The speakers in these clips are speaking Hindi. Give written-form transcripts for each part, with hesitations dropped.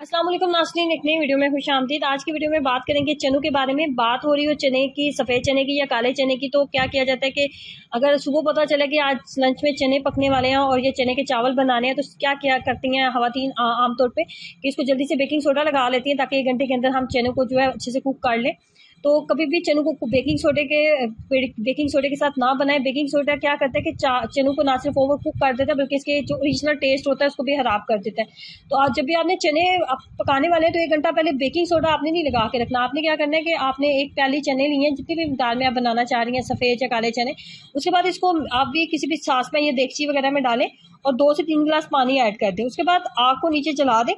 अस्सलाम वालेकुम नाज़रीन, एक नई वीडियो में खुशामदीद। आज की वीडियो में बात करेंगे चनों के बारे में। बात हो रही हो चने की, सफ़ेद चने की या काले चने की। तो क्या किया जाता है कि अगर सुबह पता चला कि आज लंच में चने पकने वाले हैं और ये चने के चावल बनाने हैं, तो क्या क्या करती हैं ख़वातीन आमतौर पे कि इसको जल्दी से बेकिंग सोडा लगा लेती हैं ताकि 1 घंटे के अंदर हम चनों को जो है अच्छे से कुक कर लें। तो कभी भी चनों को बेकिंग सोडे के साथ ना बनाएं। बेकिंग सोडा क्या करता है कि चनों को ना सिर्फ ओवर कुक कर देता है बल्कि इसके जो ओरिजिनल टेस्ट होता है उसको भी खराब कर देता है। तो आज जब भी आपने चने पकाने वाले हैं तो 1 घंटा पहले बेकिंग सोडा आपने नहीं लगा के रखना। आपने क्या करना है कि आपने एक प्याली चने लिए हैं, जितनी भी मिकदार में आप बनाना चाह रही हैं, सफ़ेद या काले चने। उसके बाद इसको आप भी किसी भी सास में या देगची वगैरह में डालें और 2 से 3 गिलास पानी ऐड कर दें। उसके बाद आग को नीचे जला दें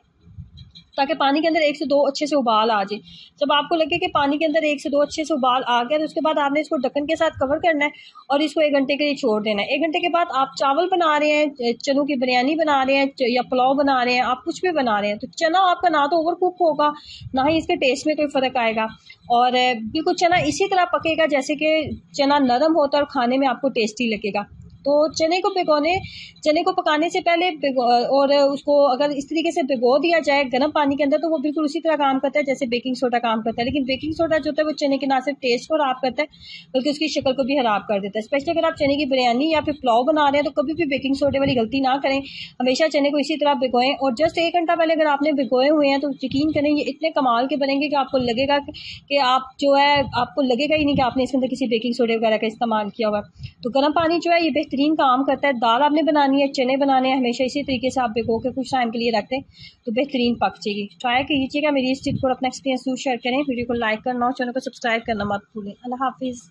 ताकि पानी के अंदर 1 से 2 अच्छे से उबाल आ जाए। जब आपको लगे कि पानी के अंदर 1 से 2 अच्छे से उबाल आ गया, तो उसके बाद आपने इसको ढक्कन के साथ कवर करना है और इसको 1 घंटे के लिए छोड़ देना है। 1 घंटे के बाद आप चावल बना रहे हैं, चनों की बिरयानी बना रहे हैं या पुलाव बना रहे हैं, आप कुछ भी बना रहे हैं, तो चना आपका ना तो ओवर कुक होगा, ना ही इसके टेस्ट में कोई फ़र्क आएगा और बिल्कुल चना इसी तरह पकेगा जैसे कि चना नरम होता है और खाने में आपको टेस्टी लगेगा। तो चने को पकाने से पहले और उसको अगर इस तरीके से भिगो दिया जाए गर्म पानी के अंदर, तो वो बिल्कुल उसी तरह काम करता है जैसे बेकिंग सोडा काम करता है। लेकिन बेकिंग सोडा जो होता है वो चने के ना सिर्फ टेस्ट को खराब करता है बल्कि उसकी शक्ल को भी खराब कर देता है। स्पेशली अगर आप चने की बिरयानी या फिर पुलाव बना रहे हैं तो कभी भी बेकिंग सोडे वाली गलती ना करें। हमेशा चने को इसी तरह भिगोएं और जस्ट 1 घंटा पहले अगर आपने भिगोए हुए हैं तो यकीन करें ये इतने कमाल के बनेंगे कि आपको लगेगा कि आप जो है आपको लगेगा ही नहीं कि आपने इसके अंदर किसी बेकिंग सोडे वगैरह का इस्तेमाल किया हुआ। तो गर्म पानी जो है ये बेहतरीन काम करता है। दाल आपने बनानी है, चने बनाने हैं, हमेशा इसी तरीके से आप भिगो के कुछ टाइम के लिए रख दें तो बेहतरीन पक जाएगी। ट्राई कीजिएगा, मेरी इस टिप को अपना एक्सपीरियंस जरूर शेयर करें। वीडियो को लाइक करना और चैनल को सब्सक्राइब करना मत भूलें। अल्लाह हाफिज़।